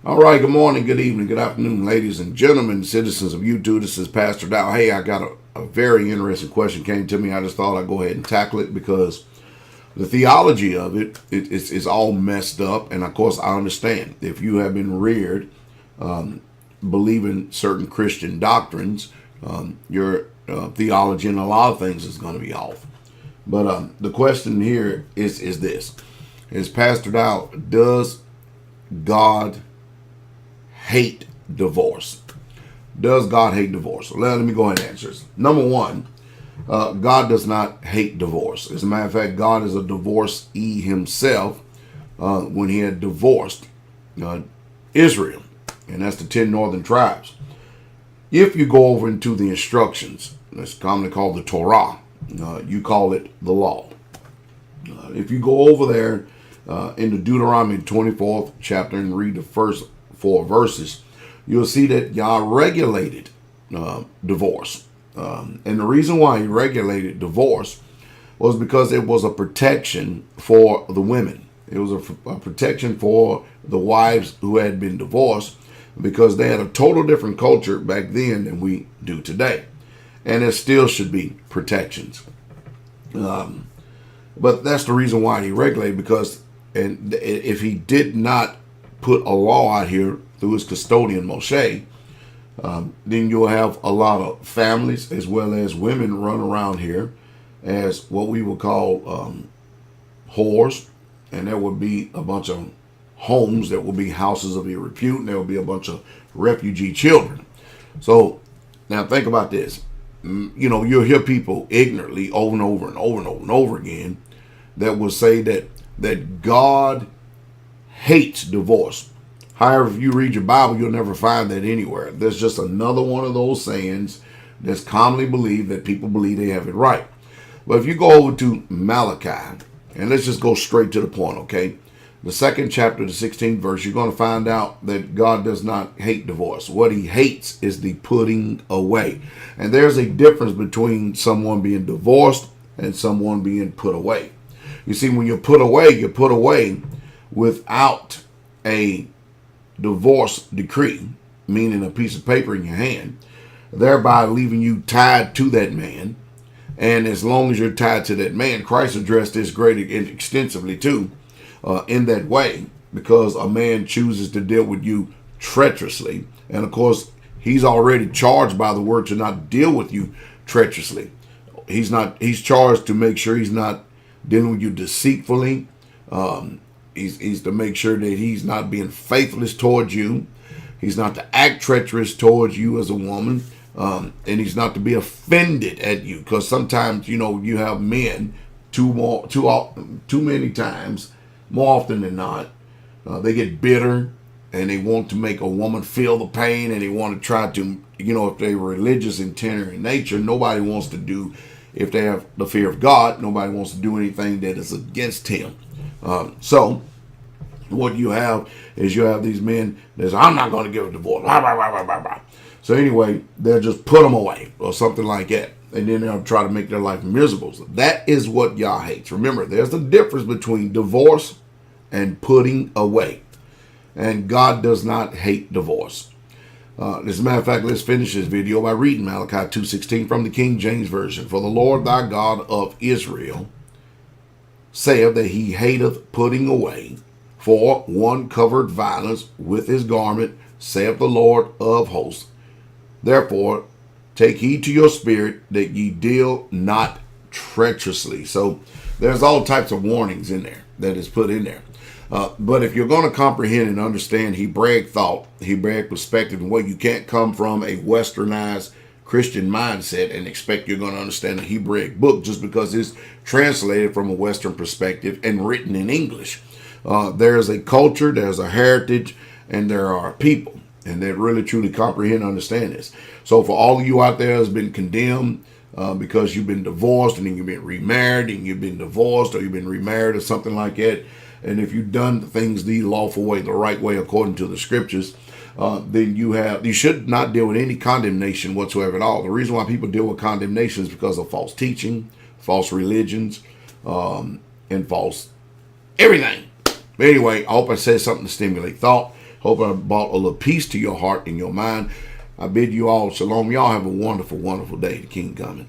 All right, good morning, good evening, good afternoon, ladies and gentlemen, citizens of YouTube. This is Pastor Dowell. Hey, I got a very interesting question came to me. I just thought I'd go ahead and tackle it because the theology of it's all messed up. And of course, I understand if you have been reared believing certain Christian doctrines, your theology and a lot of things is going to be off. But the question here is this. Is Pastor Dowell, does God hate divorce? Does God hate divorce? Let me go ahead and answer this. Number one, God does not hate divorce. As a matter of fact, God is a divorcee himself when he had divorced Israel, and that's the 10 northern tribes. If you go over into the instructions, that's commonly called the Torah, you call it the law. If you go over there in the Deuteronomy 24th chapter and read the first 4 verses, you'll see that Yah regulated divorce. And the reason why he regulated divorce was because it was a protection for the women. It was a protection for the wives who had been divorced, because they had a total different culture back then than we do today. And there still should be protections. But that's the reason why he regulated, because and if he did not put a law out here through his custodian Moshe, then you'll have a lot of families as well as women run around here as what we would call whores, and there would be a bunch of homes that will be houses of ill repute, and there will be a bunch of refugee children. So now think about this. You'll hear people ignorantly over and over and over and over and over again that will say that God hates divorce. However, if you read your Bible, you'll never find that anywhere. There's just another one of those sayings that's commonly believed that people believe they have it right. But if you go over to Malachi, and let's just go straight to the point, okay? The 2nd chapter, the 16th verse, you're going to find out that God does not hate divorce. What he hates is the putting away. And there's a difference between someone being divorced and someone being put away. You see, when you're put away without a divorce decree, meaning a piece of paper in your hand, thereby leaving you tied to that man. And as long as you're tied to that man, Christ addressed this greatly and extensively too, in that way, because a man chooses to deal with you treacherously. And of course, he's already charged by the word to not deal with you treacherously. He's charged to make sure he's not dealing with you deceitfully. He's to make sure that he's not being faithless towards you. He's not to act treacherous towards you as a woman. And he's not to be offended at you. Because sometimes, you have men too many times, more often than not, they get bitter and they want to make a woman feel the pain, and they want to try to, if they're religious in tenor in nature, nobody wants to do, if they have the fear of God, nobody wants to do anything that is against him. So what you have is these men that say, I'm not going to give a divorce. Blah, blah, blah, blah, blah. So anyway, they'll just put them away or something like that. And then they'll try to make their life miserable. So that is what Yah hates. Remember, there's a difference between divorce and putting away. And God does not hate divorce. As a matter of fact, let's finish this video by reading Malachi 2:16 from the King James Version. For the Lord thy God of Israel saith that he hateth putting away, for one covered violence with his garment, saith the Lord of hosts. Therefore, take heed to your spirit that ye deal not treacherously. So there's all types of warnings in there that is put in there. But if you're going to comprehend and understand Hebraic thought, Hebraic perspective, and what you can't come from a westernized Christian mindset and expect you're going to understand a Hebraic book just because it's translated from a Western perspective and written in English. There's a culture, there's a heritage, and there are people. And they really truly comprehend and understand this. So for all of you out there that's been condemned because you've been divorced and then you've been remarried and you've been divorced or you've been remarried or something like that, and if you've done things the lawful way, the right way according to the scriptures, then you should not deal with any condemnation whatsoever at all. The reason why people deal with condemnation is because of false teaching, false religions, and false everything. But anyway, I hope I said something to stimulate thought. Hope I brought a little peace to your heart and your mind. I bid you all shalom. Y'all have a wonderful, wonderful day. The King coming.